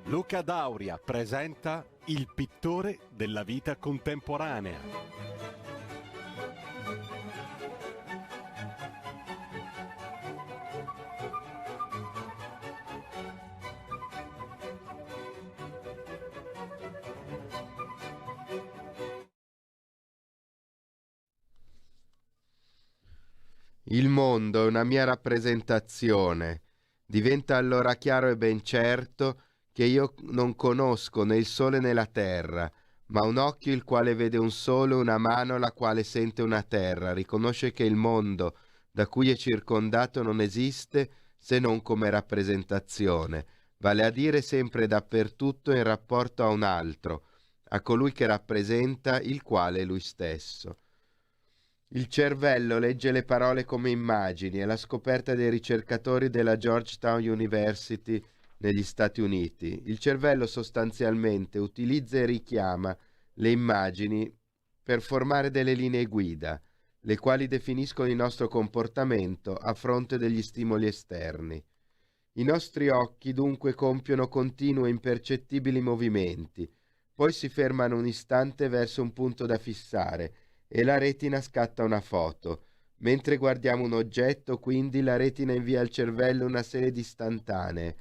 Luca Dauria presenta Il pittore della vita contemporanea. Il mondo è una mia rappresentazione. Diventa allora chiaro e ben certo che io non conosco né il sole né la terra, ma un occhio il quale vede un sole, una mano la quale sente una terra, riconosce che il mondo da cui è circondato non esiste se non come rappresentazione, vale a dire sempre e dappertutto in rapporto a un altro, a colui che rappresenta, il quale è lui stesso. Il cervello legge le parole come immagini, è la scoperta dei ricercatori della Georgetown University negli Stati Uniti. Il cervello sostanzialmente utilizza e richiama le immagini per formare delle linee guida, le quali definiscono il nostro comportamento a fronte degli stimoli esterni. I nostri occhi dunque compiono continui e impercettibili movimenti, poi si fermano un istante verso un punto da fissare e la retina scatta una foto. Mentre guardiamo un oggetto, quindi, la retina invia al cervello una serie di istantanee,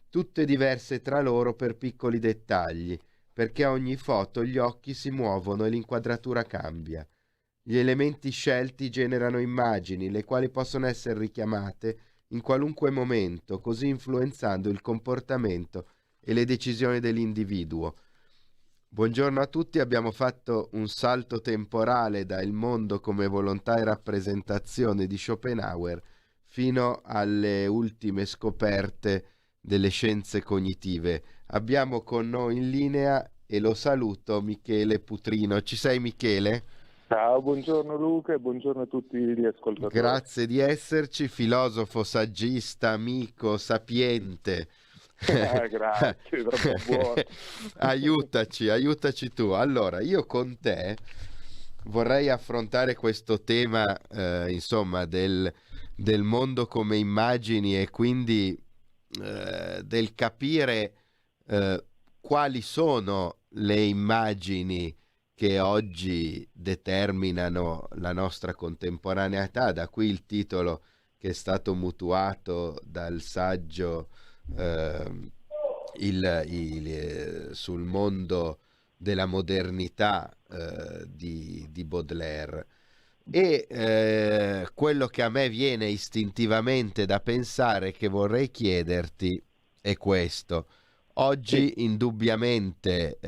tutte diverse tra loro per piccoli dettagli, perché a ogni foto gli occhi si muovono e l'inquadratura cambia. Gli elementi scelti generano immagini, le quali possono essere richiamate in qualunque momento, così influenzando il comportamento e le decisioni dell'individuo. Buongiorno a tutti, abbiamo fatto un salto temporale da Il mondo come volontà e rappresentazione di Schopenhauer fino alle ultime scoperte delle scienze cognitive. Abbiamo con noi in linea, e lo saluto, Michele Putrino. Ci sei, Michele? Ciao, buongiorno Luca e buongiorno a tutti gli ascoltatori. Grazie di esserci, filosofo, saggista, amico, sapiente. Grazie, troppo buono. Aiutaci tu. Allora, io con te vorrei affrontare questo tema, insomma, del mondo come immagini e quindi del capire quali sono le immagini che oggi determinano la nostra contemporaneità. Da qui il titolo che è stato mutuato dal saggio sul mondo della modernità di Baudelaire. E quello che a me viene istintivamente da pensare, che vorrei chiederti, è questo. Oggi indubbiamente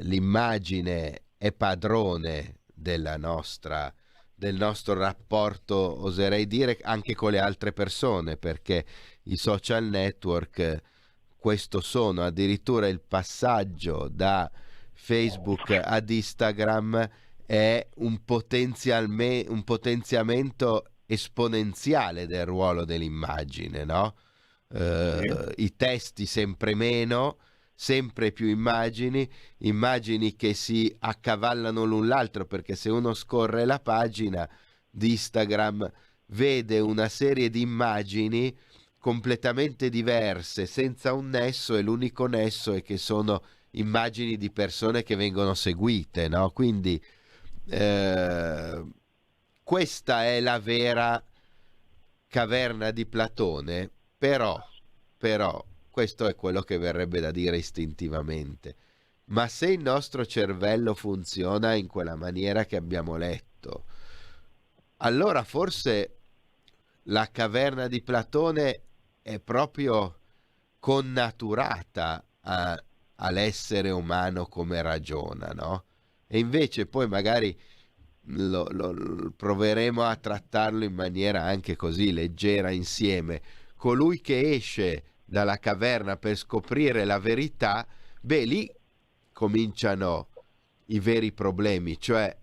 l'immagine è padrone del nostro rapporto, oserei dire, anche con le altre persone, perché i social network questo sono. Addirittura il passaggio da Facebook ad Instagram è un potenziamento esponenziale del ruolo dell'immagine, no? I testi sempre meno, sempre più immagini che si accavallano l'un l'altro, perché se uno scorre la pagina di Instagram vede una serie di immagini completamente diverse, senza un nesso, e l'unico nesso è che sono immagini di persone che vengono seguite, no? Quindi questa è la vera caverna di Platone, però, questo è quello che verrebbe da dire istintivamente. Ma se il nostro cervello funziona in quella maniera che abbiamo letto, allora forse la caverna di Platone è proprio connaturata all'essere umano come ragiona, no? E invece poi magari proveremo a trattarlo in maniera anche così leggera insieme. Colui che esce dalla caverna per scoprire la verità, lì cominciano i veri problemi, cioè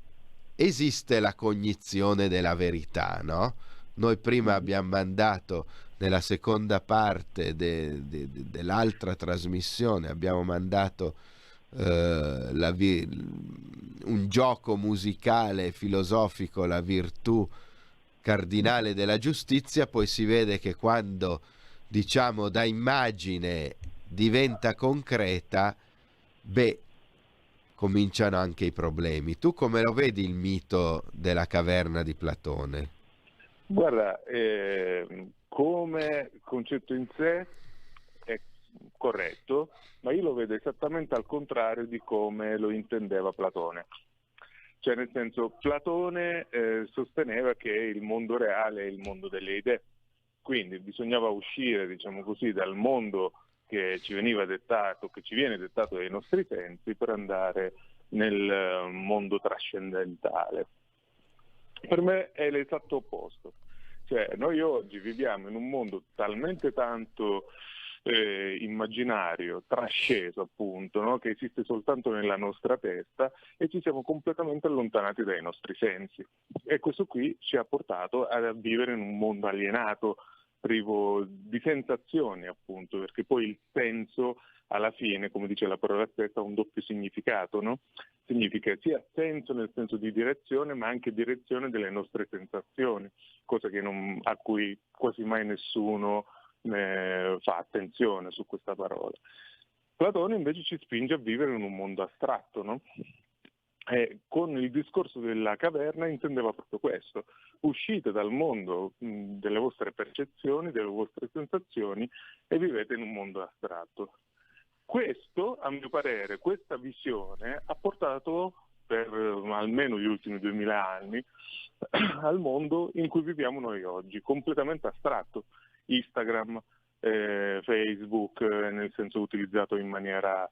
esiste la cognizione della verità, no? Noi prima abbiamo mandato, nella seconda parte dell'altra trasmissione, abbiamo mandato un gioco musicale filosofico, la virtù cardinale della giustizia. Poi si vede che quando, diciamo, da immagine diventa concreta, cominciano anche i problemi. Tu come lo vedi il mito della caverna di Platone? Guarda, come concetto in sé è corretto, ma io lo vedo esattamente al contrario di come lo intendeva Platone. Cioè, nel senso, Platone sosteneva che il mondo reale è il mondo delle idee, quindi bisognava uscire, diciamo così, dal mondo che ci veniva dettato, che ci viene dettato dai nostri sensi, per andare nel mondo trascendentale. Per me è l'esatto opposto. Cioè, noi oggi viviamo in un mondo talmente tanto immaginario, trasceso appunto, no? Che esiste soltanto nella nostra testa, e ci siamo completamente allontanati dai nostri sensi. E questo qui ci ha portato a vivere in un mondo alienato, privo di sensazioni appunto, perché poi il senso alla fine, come dice la parola stessa, ha un doppio significato, no? Significa sia senso nel senso di direzione, ma anche direzione delle nostre sensazioni, cosa a cui quasi mai nessuno fa attenzione su questa parola. Platone invece ci spinge a vivere in un mondo astratto, no? Con il discorso della caverna intendeva proprio questo: uscite dal mondo delle vostre percezioni, delle vostre sensazioni, e vivete in un mondo astratto. Questo, a mio parere, questa visione ha portato per almeno gli ultimi 2000 anni al mondo in cui viviamo noi oggi, completamente astratto. Instagram, Facebook, nel senso utilizzato in maniera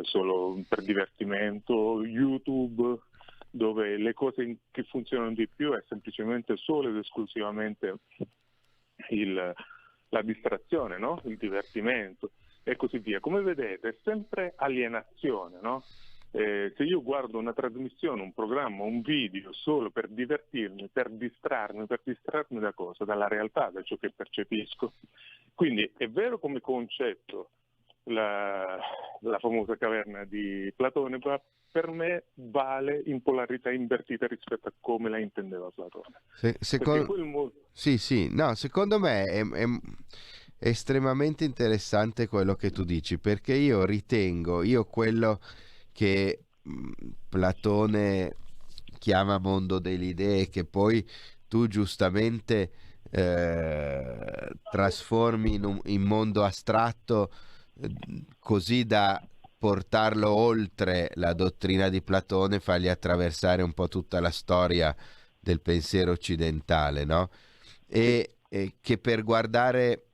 solo per divertimento, YouTube, dove le cose che funzionano di più è semplicemente solo ed esclusivamente la distrazione, no? Il divertimento e così via. Come vedete è sempre alienazione, no? Se io guardo una trasmissione, un programma, un video solo per divertirmi, per distrarmi da cosa? Dalla realtà, da ciò che percepisco. Quindi è vero come concetto la famosa caverna di Platone, ma per me vale in polarità invertita rispetto a come la intendeva Platone. Secondo me è estremamente interessante quello che tu dici, perché io ritengo, quello che Platone chiama mondo delle idee, che poi tu giustamente trasformi in mondo astratto, così da portarlo oltre la dottrina di Platone, fargli attraversare un po' tutta la storia del pensiero occidentale, no? E che per guardare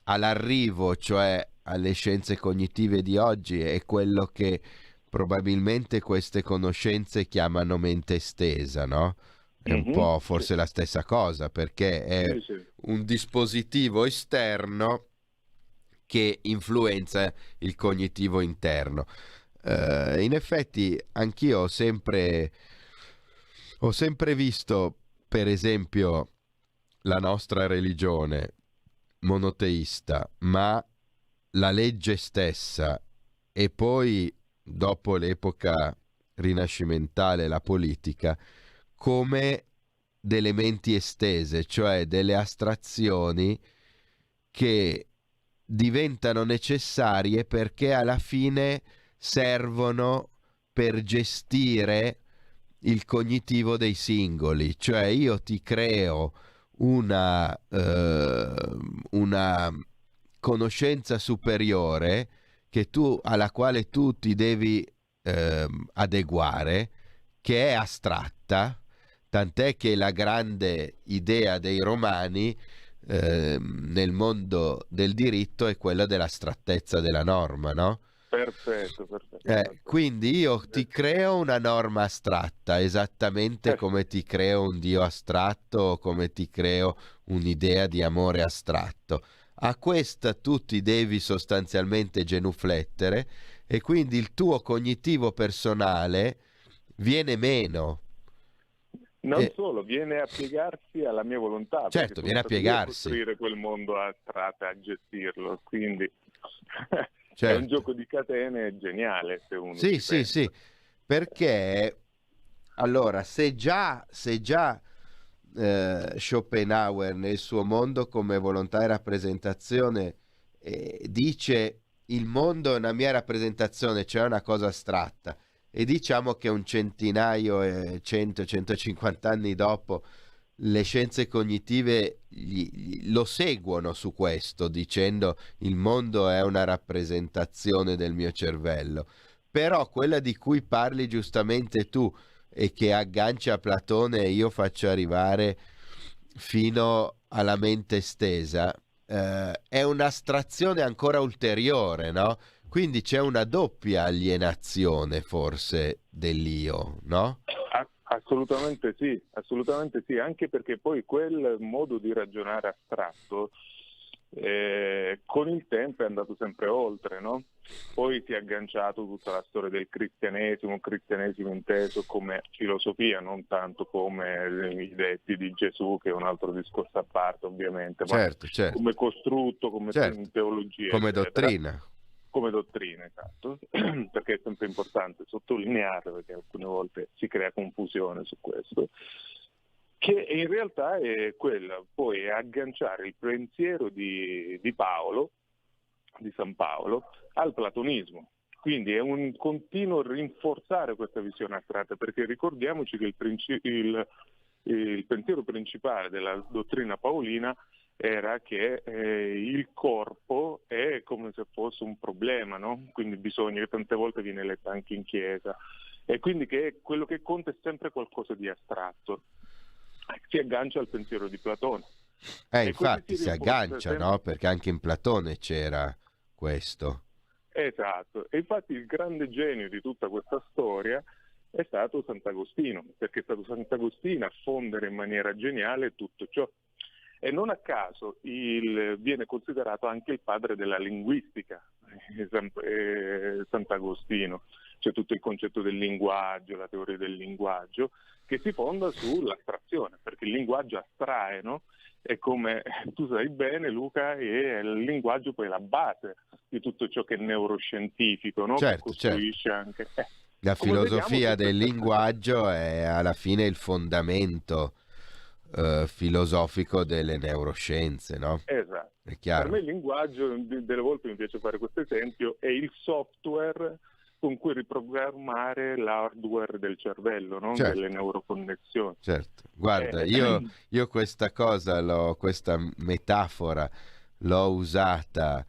all'arrivo, cioè alle scienze cognitive di oggi, è quello che probabilmente queste conoscenze chiamano mente estesa, no? È un po' forse la stessa cosa, perché è un dispositivo esterno che influenza il cognitivo interno. In effetti anch'io ho sempre visto, per esempio, la nostra religione monoteista, ma la legge stessa, e poi dopo l'epoca rinascimentale la politica, come delle menti estese, cioè delle astrazioni che diventano necessarie perché alla fine servono per gestire il cognitivo dei singoli. Cioè io ti creo una conoscenza superiore alla quale tu ti devi adeguare, che è astratta, tant'è che la grande idea dei romani nel mondo del diritto è quella dell'astrattezza della norma, no? Perfetto. Quindi io ti creo una norma astratta, esattamente come ti creo un Dio astratto, o come ti creo un'idea di amore astratto. A questa tu ti devi sostanzialmente genuflettere, e quindi il tuo cognitivo personale viene meno. Non solo, viene a piegarsi alla mia volontà. Certo, viene a piegarsi. A costruire quel mondo astratto, a gestirlo, quindi certo. È un gioco di catene geniale, se uno ci pensa. Sì, perché allora se già Schopenhauer nel suo mondo come volontà e rappresentazione dice il mondo è una mia rappresentazione, cioè una cosa astratta, e diciamo che un centinaio, 100-150 anni dopo, le scienze cognitive lo seguono su questo, dicendo il mondo è una rappresentazione del mio cervello. Però quella di cui parli giustamente tu e che aggancia Platone e io faccio arrivare fino alla mente stesa, è un'astrazione ancora ulteriore, no? Quindi c'è una doppia alienazione forse dell'io, no? Assolutamente sì, anche perché poi quel modo di ragionare astratto con il tempo è andato sempre oltre, no? Poi si è agganciato tutta la storia del cristianesimo inteso come filosofia, non tanto come i detti di Gesù, che è un altro discorso a parte ovviamente, Certo, ma certo, come costrutto, come certo, teologia, come eccetera. dottrina. Come dottrina, esatto, perché è sempre importante sottolinearlo, perché alcune volte si crea confusione su questo, che in realtà è quella, poi è agganciare il pensiero di Paolo, di San Paolo, al platonismo. Quindi è un continuo rinforzare questa visione astratta, perché ricordiamoci che il pensiero principale della dottrina paolina era che il corpo è come se fosse un problema, no? Quindi bisogna, che tante volte viene letta anche in chiesa, e quindi che quello che conta è sempre qualcosa di astratto. Si aggancia al pensiero di Platone. Infatti si aggancia, no? Perché anche in Platone c'era questo. Esatto, e infatti il grande genio di tutta questa storia è stato Sant'Agostino, perché è stato Sant'Agostino a fondere in maniera geniale tutto ciò. E non a caso viene considerato anche il padre della linguistica, Sant'Agostino. C'è tutto il concetto del linguaggio, la teoria del linguaggio, che si fonda sull'astrazione, perché il linguaggio astrae, no? E come tu sai bene, Luca, è il linguaggio poi la base di tutto ciò che è neuroscientifico, no? Certo, che costruisce anche... La filosofia del vediamo, linguaggio è alla fine il fondamento filosofico delle neuroscienze, no? Esatto. È chiaro. Per me il linguaggio, delle volte mi piace fare questo esempio, è il software con cui riprogrammare l'hardware del cervello, no? Certo. Delle neuroconnessioni. Certo, guarda, io questa questa metafora l'ho usata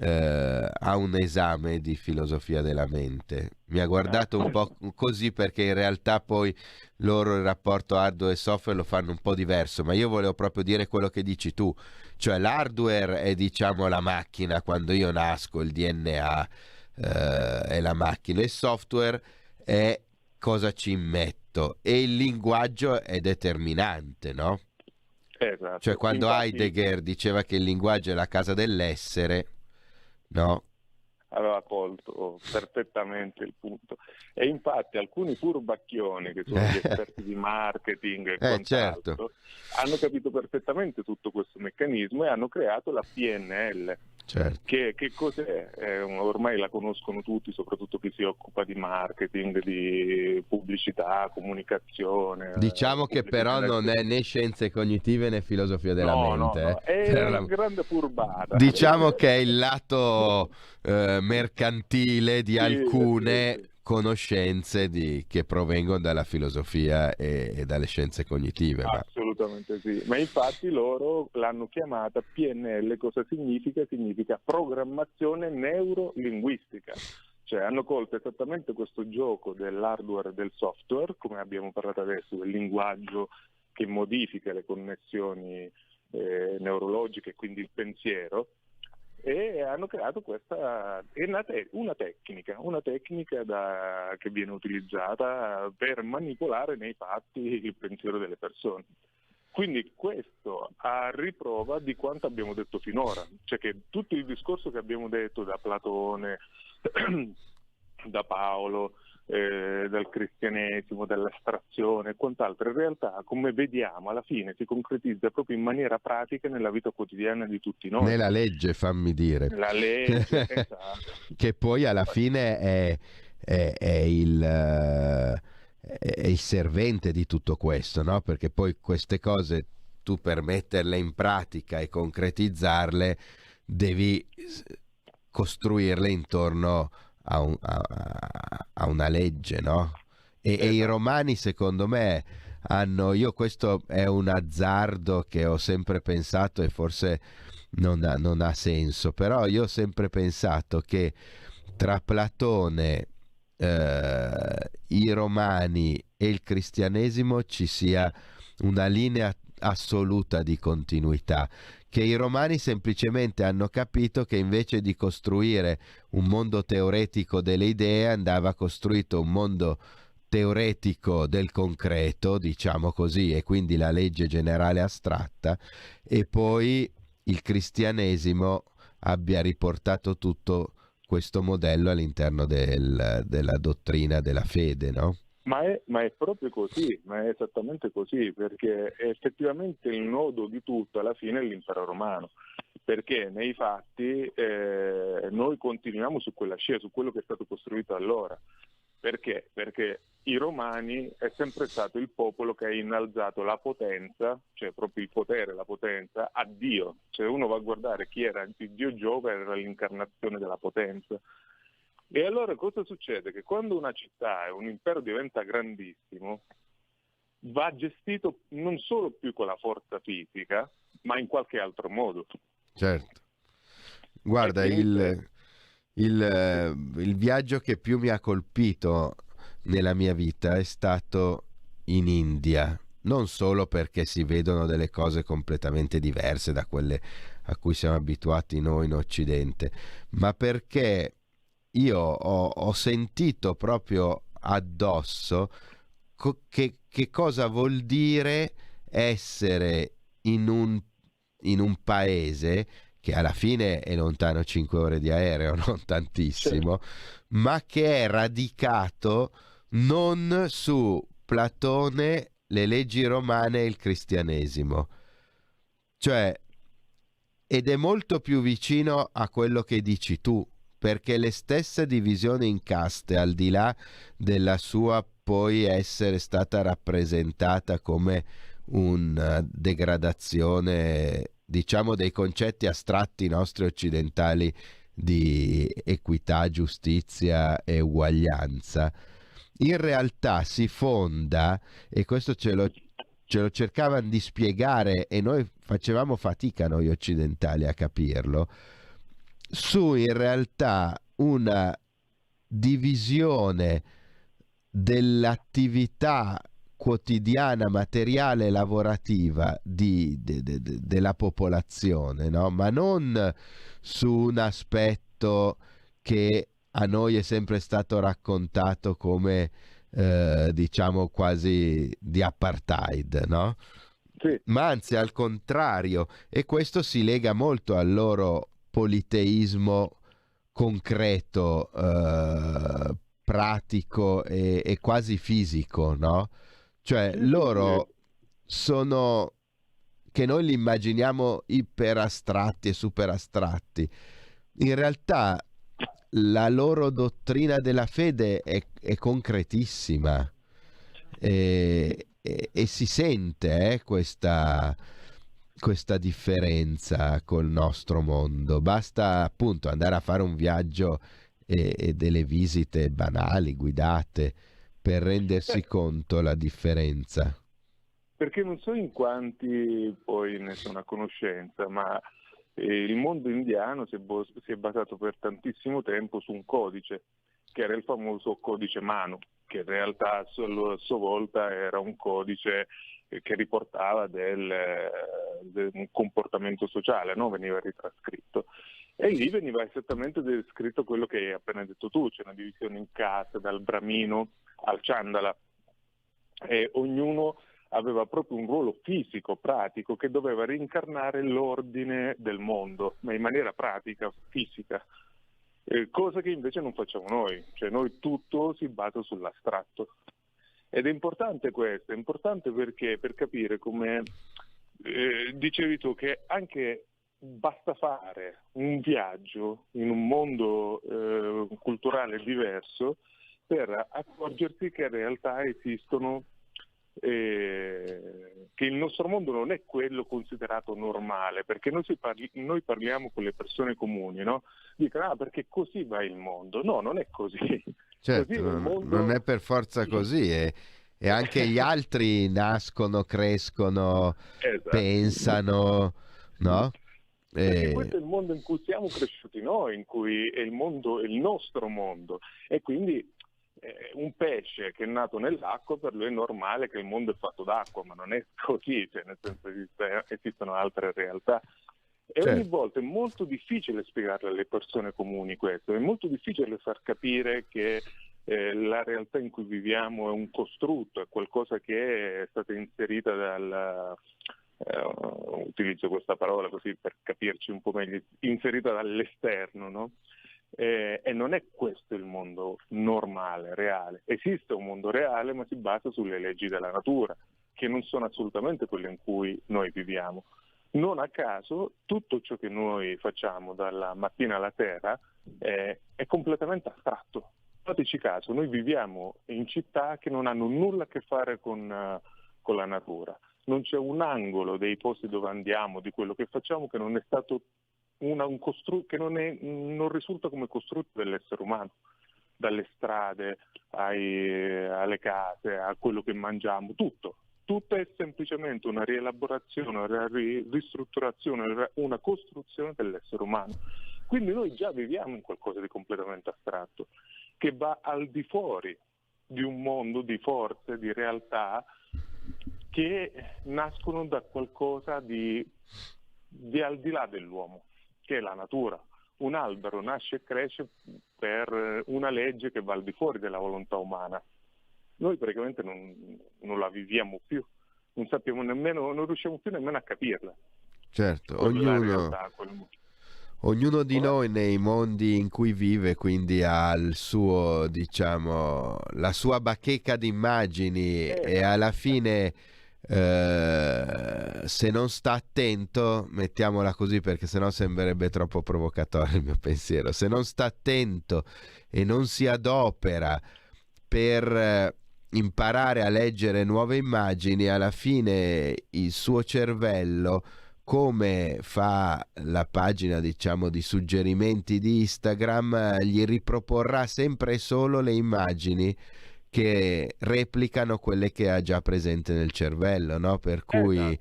a un esame di filosofia della mente. Mi ha guardato un po' così, perché in realtà poi loro il rapporto hardware e software lo fanno un po' diverso, ma io volevo proprio dire quello che dici tu, cioè l'hardware è, diciamo, la macchina, quando io nasco il DNA è la macchina, il software è cosa ci metto, e il linguaggio è determinante, no? Esatto. Cioè quando Infatti, Heidegger diceva che il linguaggio è la casa dell'essere, no? aveva colto perfettamente il punto. E infatti alcuni furbacchioni, che sono gli esperti di marketing e quant'altro, certo. hanno capito perfettamente tutto questo meccanismo e hanno creato la PNL. Certo. Che cos'è? Ormai la conoscono tutti, soprattutto chi si occupa di marketing, di pubblicità, comunicazione. Diciamo che però non è né scienze cognitive né filosofia della mente. No, è una grande furbata. Diciamo che è il lato mercantile di alcune conoscenze che provengono dalla filosofia e dalle scienze cognitive. Assolutamente sì, ma infatti loro l'hanno chiamata PNL. Cosa significa? Significa programmazione neurolinguistica. Cioè hanno colto esattamente questo gioco dell'hardware e del software, come abbiamo parlato adesso, del linguaggio che modifica le connessioni neurologiche, quindi il pensiero, e hanno creato questa una tecnica che viene utilizzata per manipolare nei fatti il pensiero delle persone. Quindi questo a riprova di quanto abbiamo detto finora, cioè che tutto il discorso che abbiamo detto da Platone, da Paolo, dal cristianesimo, dall'astrazione e quant'altro, in realtà, come vediamo, alla fine si concretizza proprio in maniera pratica nella vita quotidiana di tutti noi. Nella legge, fammi dire. La legge, esatto. Che poi alla fine è il servente di tutto questo, no? Perché poi queste cose, tu per metterle in pratica e concretizzarle, devi costruirle intorno a una legge, no? E i romani, secondo me, questo è un azzardo che ho sempre pensato e forse non ha senso, però io ho sempre pensato che tra Platone, i romani e il cristianesimo ci sia una linea assoluta di continuità, che i romani semplicemente hanno capito che invece di costruire un mondo teoretico delle idee andava costruito un mondo teoretico del concreto, diciamo così, e quindi la legge generale astratta, e poi il cristianesimo abbia riportato tutto questo modello all'interno della dottrina della fede, no? Ma è proprio così, ma è esattamente così, perché effettivamente il nodo di tutto alla fine è l'impero romano, perché nei fatti noi continuiamo su quella scia, su quello che è stato costruito allora. Perché? Perché i romani è sempre stato il popolo che ha innalzato la potenza, cioè proprio il potere, la potenza, a Dio. Se uno va a guardare chi era il dio Giove, era l'incarnazione della potenza. E allora cosa succede? Che quando una città e un impero diventa grandissimo, va gestito non solo più con la forza fisica, ma in qualche altro modo. Certo. Guarda, quindi... il viaggio che più mi ha colpito nella mia vita è stato in India, non solo perché si vedono delle cose completamente diverse da quelle a cui siamo abituati noi in Occidente, ma perché io ho sentito proprio addosso che cosa vuol dire essere in un paese che alla fine è lontano 5 ore di aereo, non tantissimo, ma che è radicato non su Platone, le leggi romane e il cristianesimo. Cioè, ed è molto più vicino a quello che dici tu, perché le stesse divisioni in caste, al di là della sua poi essere stata rappresentata come una degradazione, diciamo, dei concetti astratti nostri occidentali di equità, giustizia e uguaglianza, in realtà si fonda, e questo ce lo cercavano di spiegare e noi facevamo fatica, noi occidentali, a capirlo, su in realtà una divisione dell'attività quotidiana, materiale e lavorativa della popolazione, no? Ma non su un aspetto che a noi è sempre stato raccontato come diciamo quasi di apartheid, no? Sì. Ma anzi al contrario, e questo si lega molto al loro politeismo concreto, pratico e quasi fisico, no? Cioè Sì, sì, sì. loro sono, che noi li immaginiamo iper astratti e super astratti, in realtà la loro dottrina della fede è concretissima e si sente questa differenza col nostro mondo. Basta appunto andare a fare un viaggio e delle visite banali, guidate, per rendersi conto la differenza. Perché non so in quanti poi ne sono a conoscenza, ma il mondo indiano si è basato per tantissimo tempo su un codice, che era il famoso codice Manu, che in realtà a sua volta era un codice che riportava un comportamento sociale, no? Veniva ritrascritto. E lì veniva esattamente descritto quello che hai appena detto tu, c'è una divisione in caste, dal Bramino al Chandala, e ognuno aveva proprio un ruolo fisico, pratico, che doveva rincarnare l'ordine del mondo, ma in maniera pratica, fisica, cosa che invece non facciamo noi, cioè noi tutto si basa sull'astratto. Ed è importante questo, è importante perché per capire come dicevi tu che anche basta fare un viaggio in un mondo culturale diverso per accorgersi che in realtà esistono che il nostro mondo non è quello considerato normale, perché noi parliamo con le persone comuni, no? Dicono, perché così va il mondo. No, non è così. Certo, Così il mondo... non è per forza così, e anche gli altri nascono, crescono, Esatto. pensano, no? Perché questo è il mondo in cui siamo cresciuti noi, in cui è il mondo, è il nostro mondo, e quindi un pesce che è nato nell'acqua, per lui è normale che il mondo è fatto d'acqua, ma non è così, cioè nel senso esistono altre realtà. E Certo. ogni volta è molto difficile spiegarle alle persone comuni questo, è molto difficile far capire che la realtà in cui viviamo è un costrutto, è qualcosa che è stata inserita utilizzo questa parola così per capirci un po' meglio, inserita dall'esterno, no? E non è questo il mondo normale, reale. Esiste un mondo reale, ma si basa sulle leggi della natura, che non sono assolutamente quelle in cui noi viviamo. Non a caso tutto ciò che noi facciamo dalla mattina alla sera è completamente astratto. Fateci caso, noi viviamo in città che non hanno nulla a che fare con la natura. Non c'è un angolo dei posti dove andiamo, di quello che facciamo, che non è stato che non risulta come costrutto dell'essere umano, dalle strade alle case, a quello che mangiamo, tutto è semplicemente una rielaborazione, una ristrutturazione, una costruzione dell'essere umano. Quindi noi già viviamo in qualcosa di completamente astratto, che va al di fuori di un mondo di forze, di realtà che nascono da qualcosa di al di là dell'uomo, che è la natura. Un albero nasce e cresce per una legge che va al di fuori della volontà umana. Noi praticamente non la viviamo più, non sappiamo nemmeno, non riusciamo più nemmeno a capirla. Certo, ognuno di noi nei mondi in cui vive, quindi ha il suo, diciamo, la sua bacheca di immagini, e alla fine se non sta attento, mettiamola così perché sennò sembrerebbe troppo provocatorio il mio pensiero, se non sta attento e non si adopera per imparare a leggere nuove immagini, alla fine il suo cervello, come fa la pagina, diciamo, di suggerimenti di Instagram, gli riproporrà sempre e solo le immagini che replicano quelle che ha già presente nel cervello, no? Per cui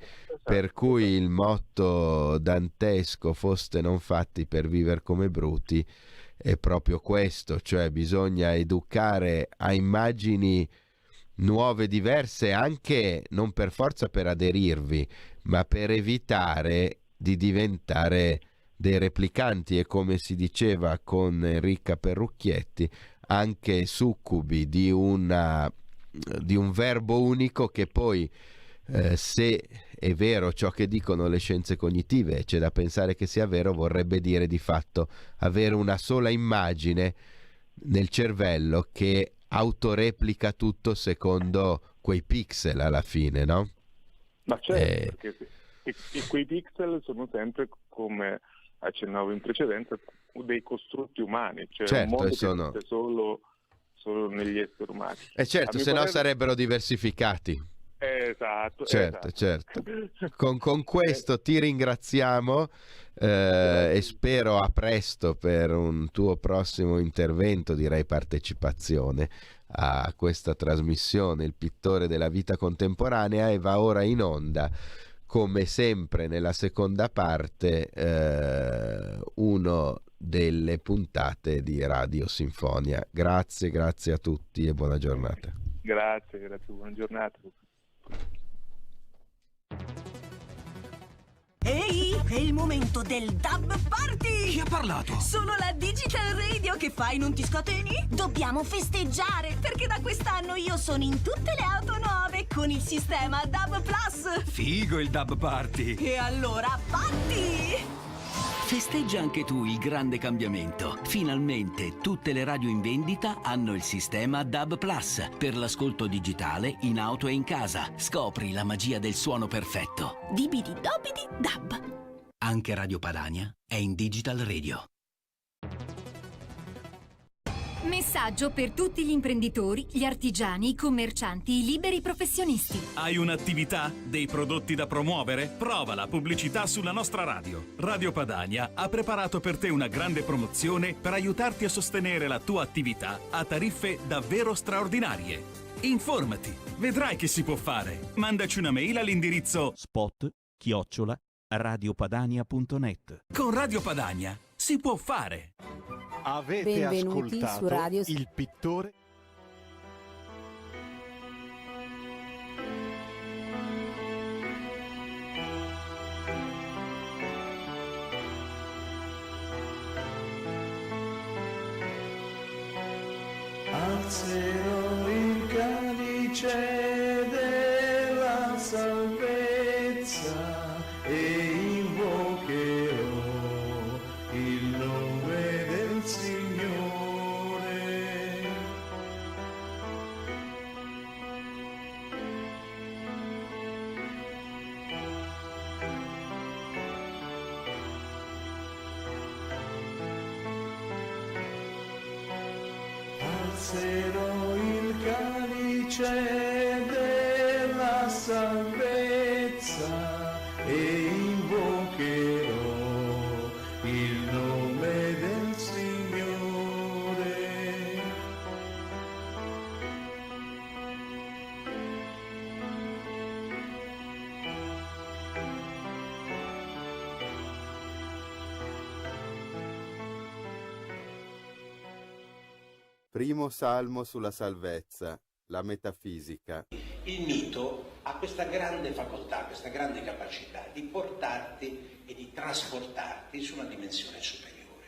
il motto dantesco "foste non fatti per vivere come bruti" è proprio questo, cioè bisogna educare a immagini nuove, diverse, anche non per forza per aderirvi, ma per evitare di diventare dei replicanti, e come si diceva con Enrica Perrucchietti, anche succubi di un verbo unico che poi, se è vero ciò che dicono le scienze cognitive, c'è da pensare che sia vero, vorrebbe dire di fatto avere una sola immagine nel cervello che autoreplica tutto secondo quei pixel alla fine, no? Ma certo, perché quei pixel sono sempre, come accennavo in precedenza, dei costrutti umani, cioè certo, un mondo che esiste solo negli esseri umani. E certo, se no sarebbero diversificati. Esatto. Certo. Con questo ti ringraziamo e spero a presto per un tuo prossimo intervento, direi partecipazione a questa trasmissione Il pittore della vita contemporanea, e va ora in onda, come sempre nella seconda parte, uno delle puntate di Radio Sinfonia. Grazie a tutti e buona giornata. Grazie, buona giornata. Ehi, è il momento del Dub Party! Chi ha parlato? Sono la Digital Radio, che fai, non ti scateni? Dobbiamo festeggiare, perché da quest'anno io sono in tutte le auto nuove con il sistema Dub Plus! Figo il Dub Party! E allora, party! Festeggia anche tu il grande cambiamento. Finalmente tutte le radio in vendita hanno il sistema DAB Plus per l'ascolto digitale in auto e in casa. Scopri la magia del suono perfetto. Dibidi dobidi dab. Anche Radio Padania è in Digital Radio. Messaggio per tutti gli imprenditori, gli artigiani, i commercianti, i liberi professionisti. Hai un'attività? Dei prodotti da promuovere? Prova la pubblicità sulla nostra radio. Radio Padania ha preparato per te una grande promozione per aiutarti a sostenere la tua attività a tariffe davvero straordinarie. Informati, vedrai che si può fare. Mandaci una mail all'indirizzo spot@radiopadania.net. Con Radio Padania si può fare. Avete Benvenuti ascoltato su Radio... il pittore. Alzerò il calice della salvezza e invocherò il nome del Signore. Alzerò il calice della salvezza e invocherò il nome del Signore. Primo salmo sulla salvezza, la metafisica. Il mito ha questa grande facoltà, questa grande capacità di portarti e di trasportarti su una dimensione superiore.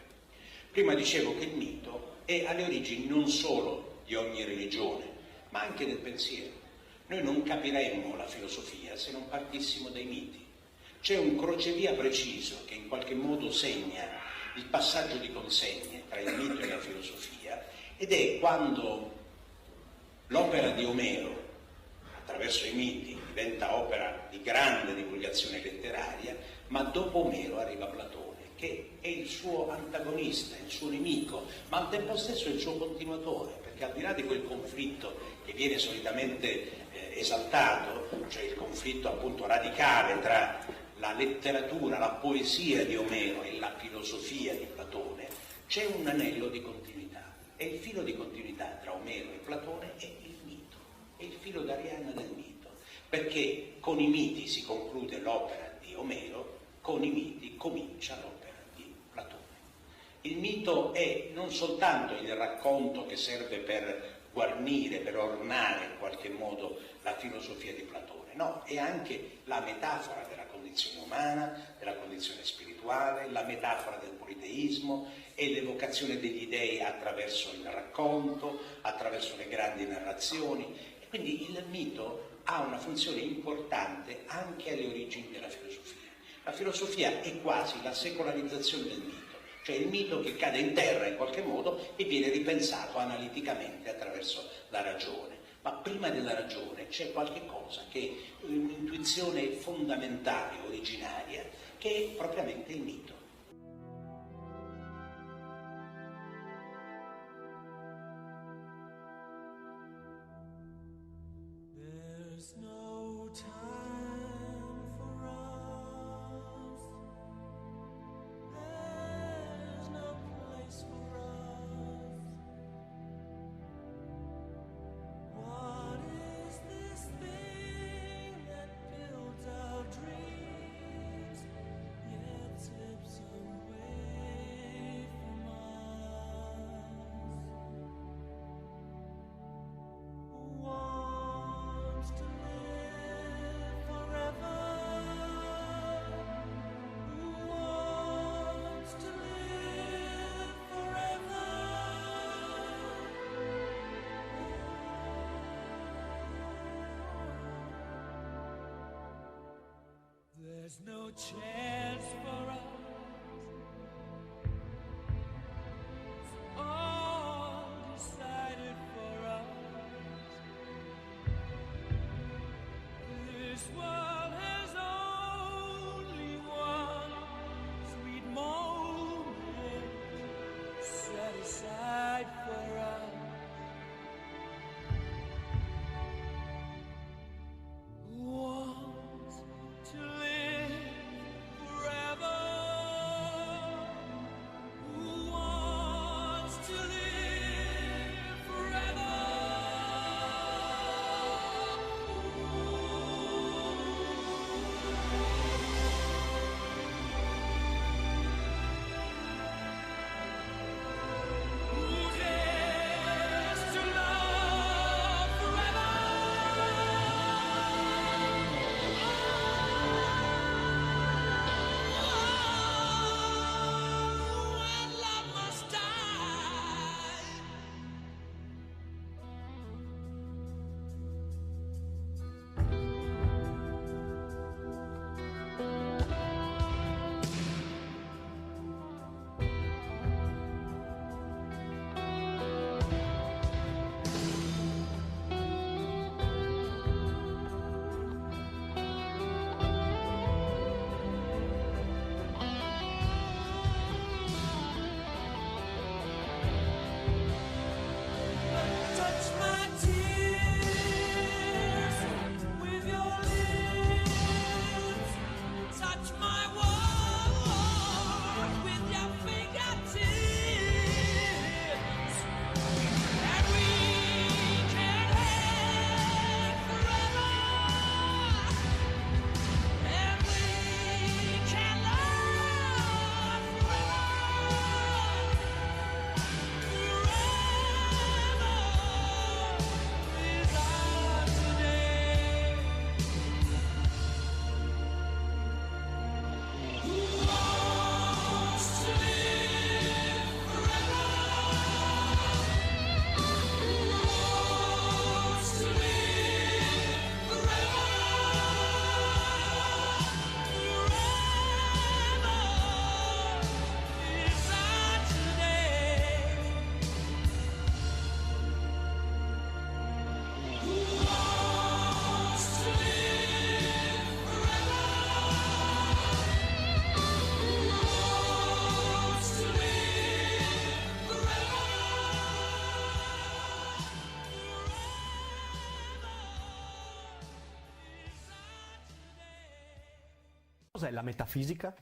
Prima dicevo che il mito è alle origini non solo di ogni religione, ma anche del pensiero. Noi non capiremmo la filosofia se non partissimo dai miti. C'è un crocevia preciso che in qualche modo segna il passaggio di consegne tra il mito e la filosofia, ed è quando l'opera di Omero, attraverso i miti, diventa opera di grande divulgazione letteraria, ma dopo Omero arriva Platone, che è il suo antagonista, il suo nemico, ma al tempo stesso il suo continuatore, perché al di là di quel conflitto che viene solitamente esaltato, cioè il conflitto appunto radicale tra la letteratura, la poesia di Omero e la filosofia di Platone, c'è un anello di continuità. E il filo di continuità tra Omero e Platone è il mito, è il filo d'Arianna del mito, perché con i miti si conclude l'opera di Omero, con i miti comincia l'opera di Platone. Il mito è non soltanto il racconto che serve per guarnire, per ornare in qualche modo la filosofia di Platone, no, è anche la metafora della condizione umana, della condizione spirituale, la metafora del politeismo, è l'evocazione degli dei attraverso il racconto, attraverso le grandi narrazioni, e quindi il mito ha una funzione importante anche alle origini della filosofia. La filosofia è quasi la secolarizzazione del mito, cioè il mito che cade in terra in qualche modo e viene ripensato analiticamente attraverso la ragione. Ma prima della ragione c'è qualche cosa che è un'intuizione fondamentale, originaria, che è propriamente il mito. There's no time for us. There's no place for us. What is this thing that builds our dreams, yet slips away from us? Who wants to live forever? Who wants to live forever? There's no chance for us. It's all decided for us. This world has only one sweet moment set aside for us. cos'è la metafisica?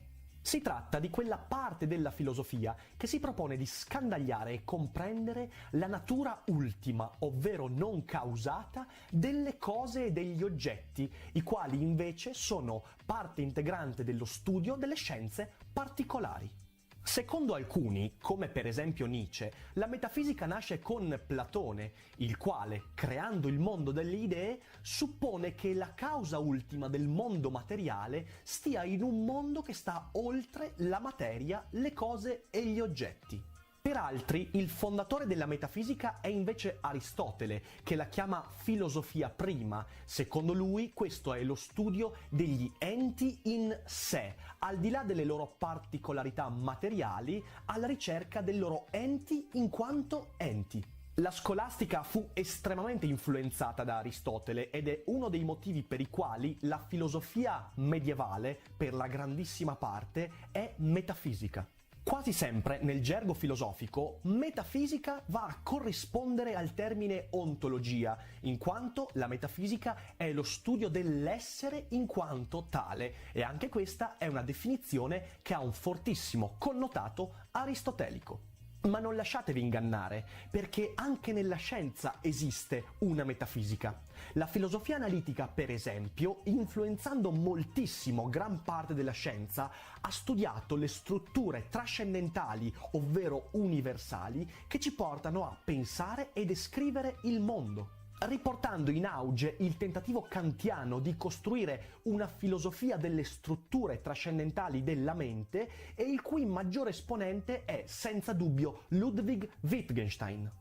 Si tratta di quella parte della filosofia che si propone di scandagliare e comprendere la natura ultima, ovvero non causata, delle cose e degli oggetti, i quali invece sono parte integrante dello studio delle scienze particolari. Secondo alcuni, come per esempio Nietzsche, la metafisica nasce con Platone, il quale, creando il mondo delle idee, suppone che la causa ultima del mondo materiale stia in un mondo che sta oltre la materia, le cose e gli oggetti. Per altri, il fondatore della metafisica è invece Aristotele, che la chiama filosofia prima. Secondo lui, questo è lo studio degli enti in sé, al di là delle loro particolarità materiali, alla ricerca dei loro enti in quanto enti. La scolastica fu estremamente influenzata da Aristotele ed è uno dei motivi per i quali la filosofia medievale, per la grandissima parte, è metafisica. Quasi sempre nel gergo filosofico, metafisica va a corrispondere al termine ontologia, in quanto la metafisica è lo studio dell'essere in quanto tale, e anche questa è una definizione che ha un fortissimo connotato aristotelico. Ma non lasciatevi ingannare, perché anche nella scienza esiste una metafisica. La filosofia analitica, per esempio, influenzando moltissimo gran parte della scienza, ha studiato le strutture trascendentali, ovvero universali, che ci portano a pensare e descrivere il mondo, riportando in auge il tentativo kantiano di costruire una filosofia delle strutture trascendentali della mente, e il cui maggiore esponente è senza dubbio Ludwig Wittgenstein.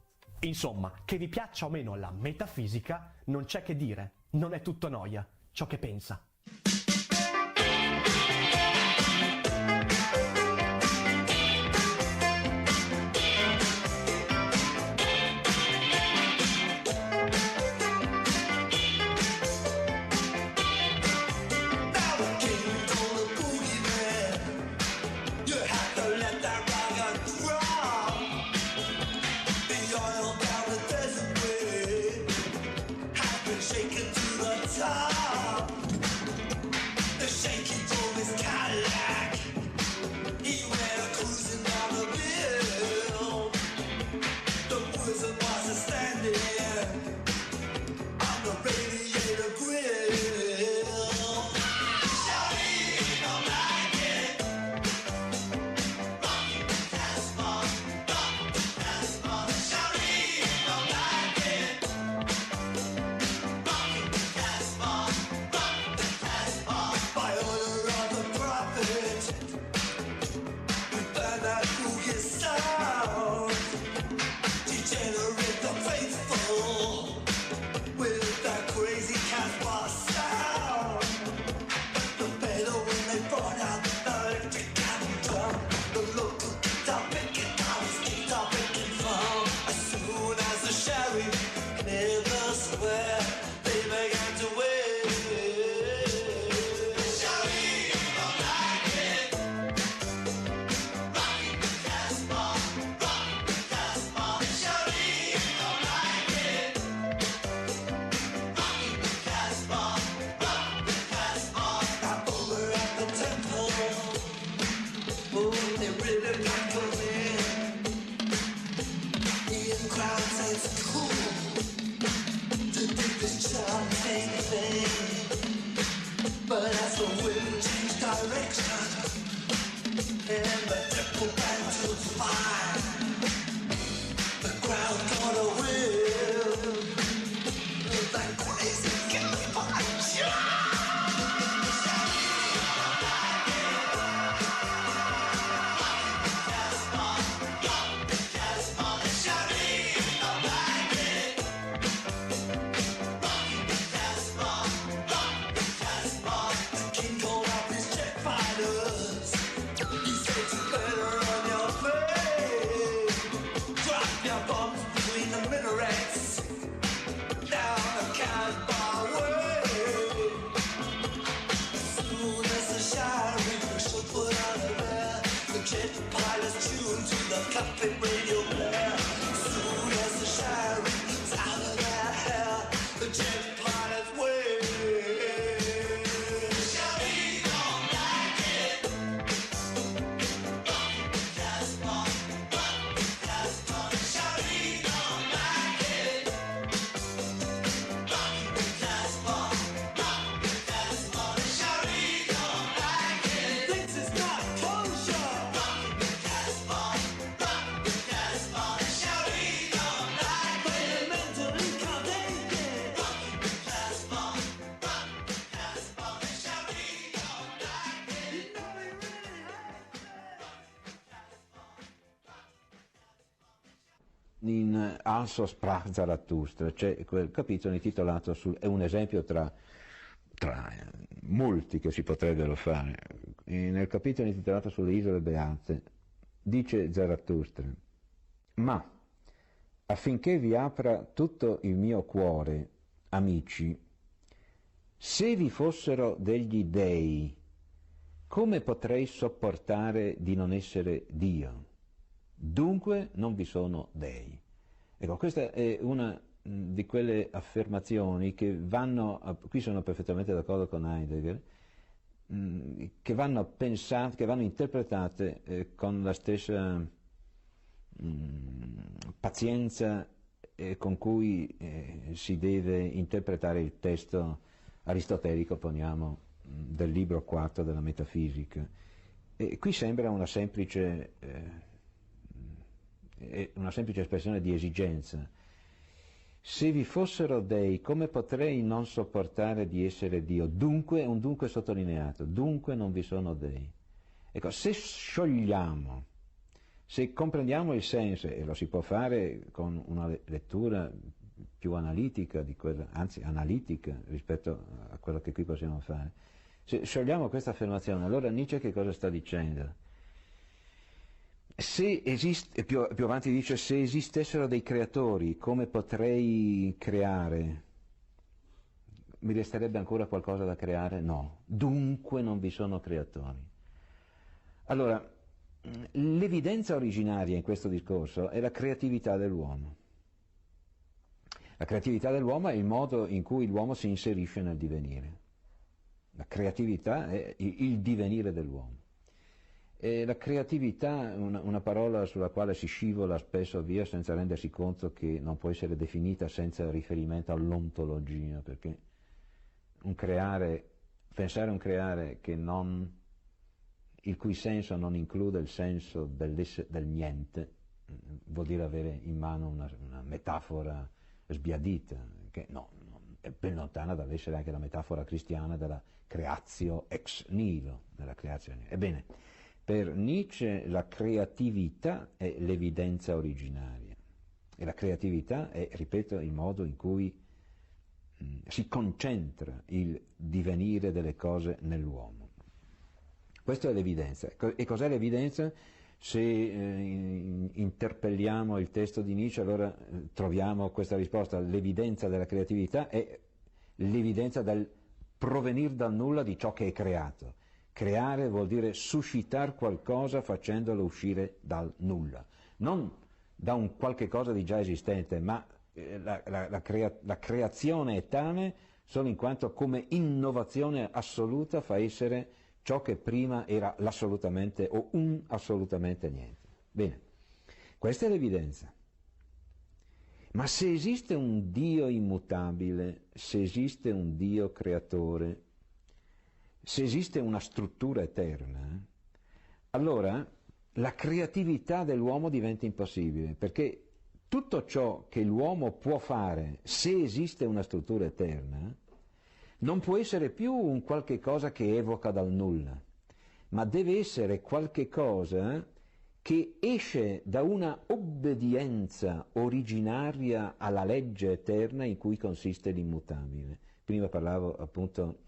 Insomma, che vi piaccia o meno la metafisica, non c'è che dire, non è tutto noia ciò che pensa. Shaken to the top. in Also sprach Zarathustra, c'è quel capitolo intitolato è un esempio tra molti che si potrebbero fare. Nel capitolo intitolato sulle isole beate dice Zarathustra: ma affinché vi apra tutto il mio cuore, amici, se vi fossero degli dei, come potrei sopportare di non essere Dio? Dunque non vi sono dei. Ecco, questa è una di quelle affermazioni che qui sono perfettamente d'accordo con Heidegger, che vanno pensate, che vanno interpretate con la stessa pazienza con cui si deve interpretare il testo aristotelico, poniamo, del libro 4 della Metafisica. E qui sembra una semplice espressione di esigenza. Se vi fossero dei, come potrei non sopportare di essere Dio? Dunque, un dunque sottolineato, dunque non vi sono dei. Ecco, se sciogliamo, se comprendiamo il senso, e lo si può fare con una lettura più analitica, anzi analitica rispetto a quello che qui possiamo fare, se sciogliamo questa affermazione, allora Nietzsche che cosa sta dicendo? Se esiste, più avanti dice, se esistessero dei creatori, come potrei creare? Mi resterebbe ancora qualcosa da creare? No. Dunque non vi sono creatori. Allora, l'evidenza originaria in questo discorso è la creatività dell'uomo. La creatività dell'uomo è il modo in cui l'uomo si inserisce nel divenire. La creatività è il divenire dell'uomo. E la creatività è una parola sulla quale si scivola spesso via senza rendersi conto che non può essere definita senza riferimento all'ontologia, perché pensare a un creare il cui senso non include il senso del niente, vuol dire avere in mano una metafora sbiadita, che è ben lontana dall'essere anche la metafora cristiana della creatio ex nihilo, della creazione. Ebbene, per Nietzsche la creatività è l'evidenza originaria e la creatività è, ripeto, il modo in cui si concentra il divenire delle cose nell'uomo. Questa è l'evidenza. E cos'è l'evidenza? Se interpelliamo il testo di Nietzsche, allora troviamo questa risposta: l'evidenza della creatività è l'evidenza del provenire dal nulla di ciò che è creato. Creare vuol dire suscitare qualcosa facendolo uscire dal nulla, non da un qualche cosa di già esistente, ma la creazione è tale solo in quanto come innovazione assoluta fa essere ciò che prima era l'assolutamente o un assolutamente niente. Bene, questa è l'evidenza. Ma se esiste un Dio immutabile, se esiste un Dio creatore, se esiste una struttura eterna, allora la creatività dell'uomo diventa impossibile, perché tutto ciò che l'uomo può fare, se esiste una struttura eterna, non può essere più un qualche cosa che evoca dal nulla, ma deve essere qualche cosa che esce da una obbedienza originaria alla legge eterna in cui consiste l'immutabile. Prima parlavo appunto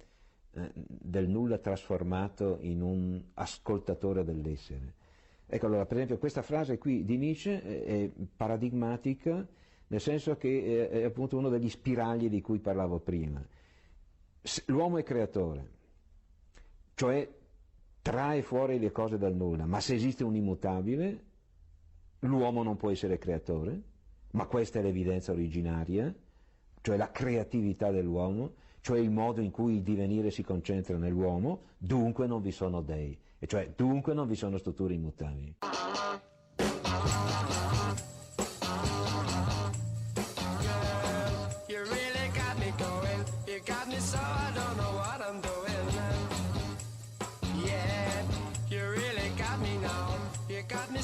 del nulla trasformato in un ascoltatore dell'essere. Ecco, allora, per esempio, questa frase qui di Nietzsche è paradigmatica, nel senso che è appunto uno degli spiragli di cui parlavo prima. L'uomo è creatore, cioè trae fuori le cose dal nulla, ma se esiste un immutabile, l'uomo non può essere creatore, ma questa è l'evidenza originaria, cioè la creatività dell'uomo, cioè il modo in cui il divenire si concentra nell'uomo, dunque non vi sono dei, e cioè dunque non vi sono strutture immutabili. Got me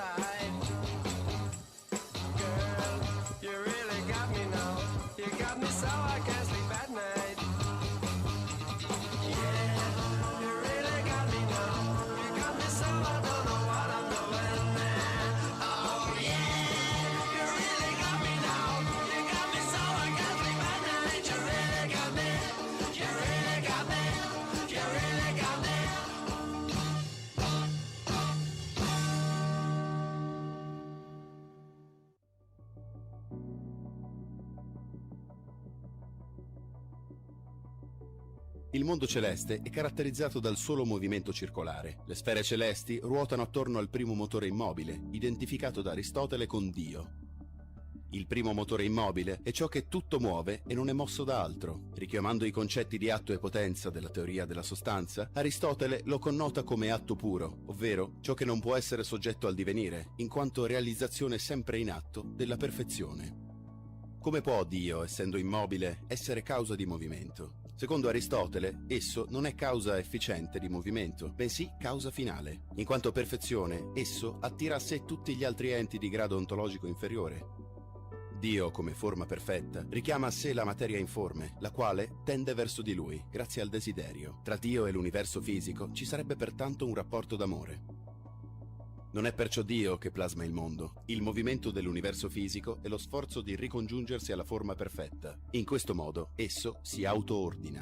side. Girl, you really got me now. You got me so I can't sleep at night. Yeah, you really got me now. You got me so I don't know what I'm doing there. Oh yeah, you really got me now. You got me so I can't sleep at night. You really got me. You really got me. You really got me. Il mondo celeste è caratterizzato dal solo movimento circolare. Le sfere celesti ruotano attorno al primo motore immobile, identificato da Aristotele con Dio. Il primo motore immobile è ciò che tutto muove e non è mosso da altro. Richiamando i concetti di atto e potenza della teoria della sostanza, Aristotele lo connota come atto puro, ovvero ciò che non può essere soggetto al divenire, in quanto realizzazione sempre in atto della perfezione. Come può Dio, essendo immobile, essere causa di movimento? Secondo Aristotele, esso non è causa efficiente di movimento, bensì causa finale. In quanto perfezione, esso attira a sé tutti gli altri enti di grado ontologico inferiore. Dio, come forma perfetta, richiama a sé la materia informe, la quale tende verso di lui, grazie al desiderio. Tra Dio e l'universo fisico ci sarebbe pertanto un rapporto d'amore. Non è perciò Dio che plasma il mondo. Il movimento dell'universo fisico è lo sforzo di ricongiungersi alla forma perfetta. In questo modo, esso si auto-ordina.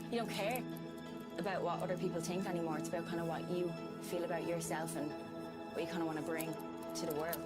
You don't care about what other people think anymore. It's about kind of what you feel about yourself and what you kind of want to bring to the world.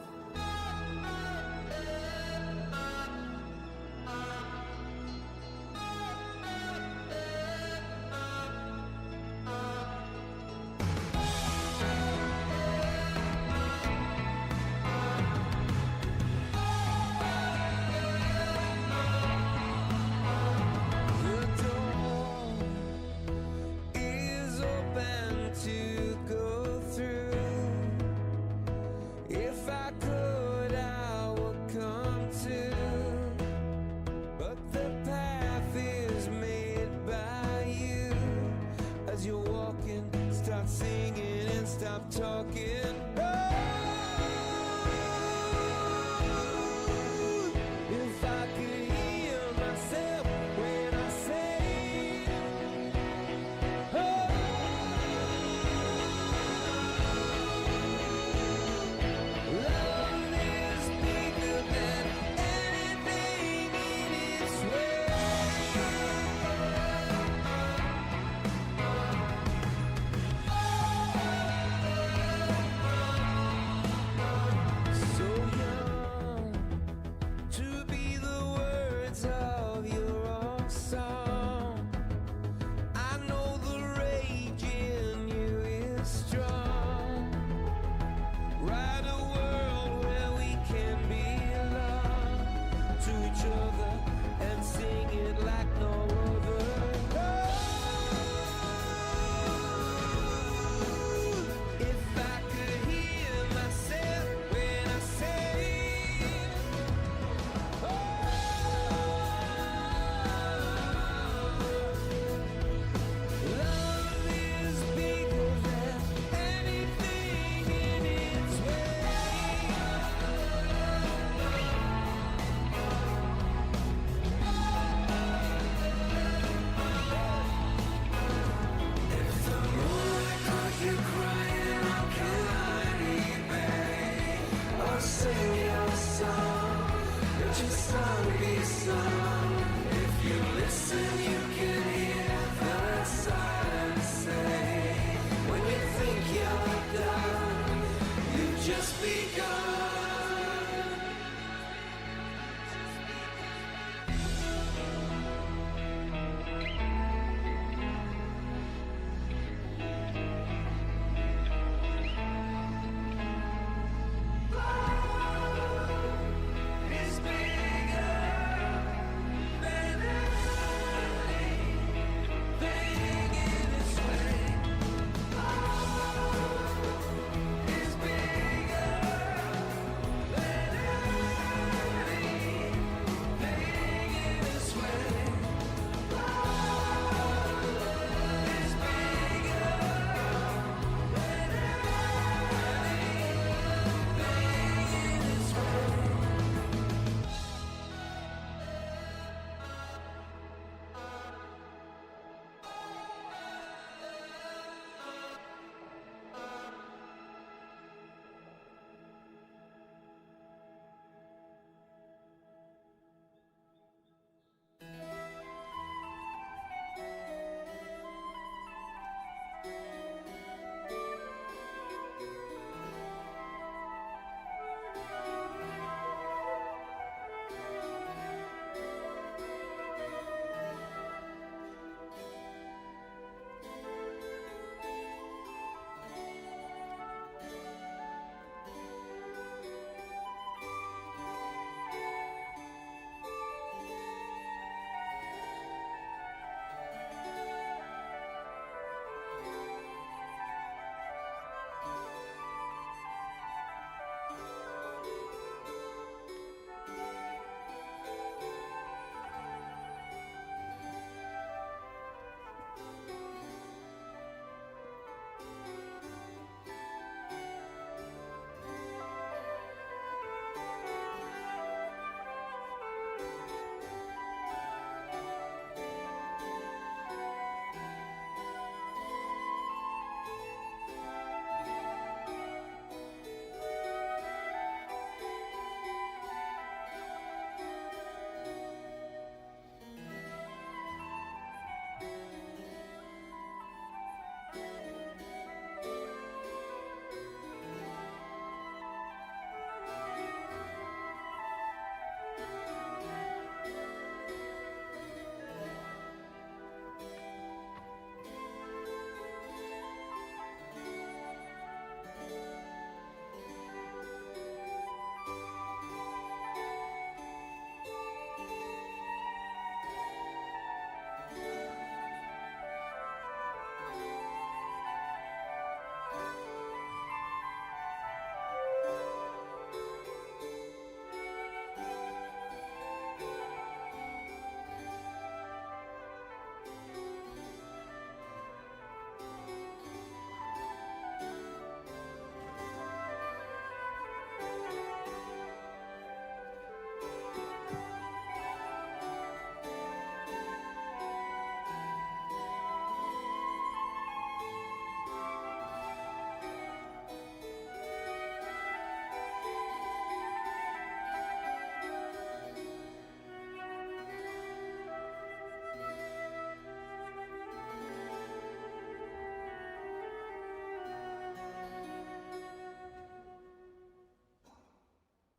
It's bigger.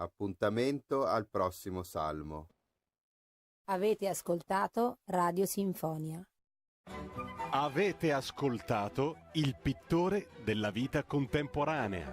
Appuntamento al prossimo salmo. Avete ascoltato Radio Sinfonia. Avete ascoltato il pittore della vita contemporanea.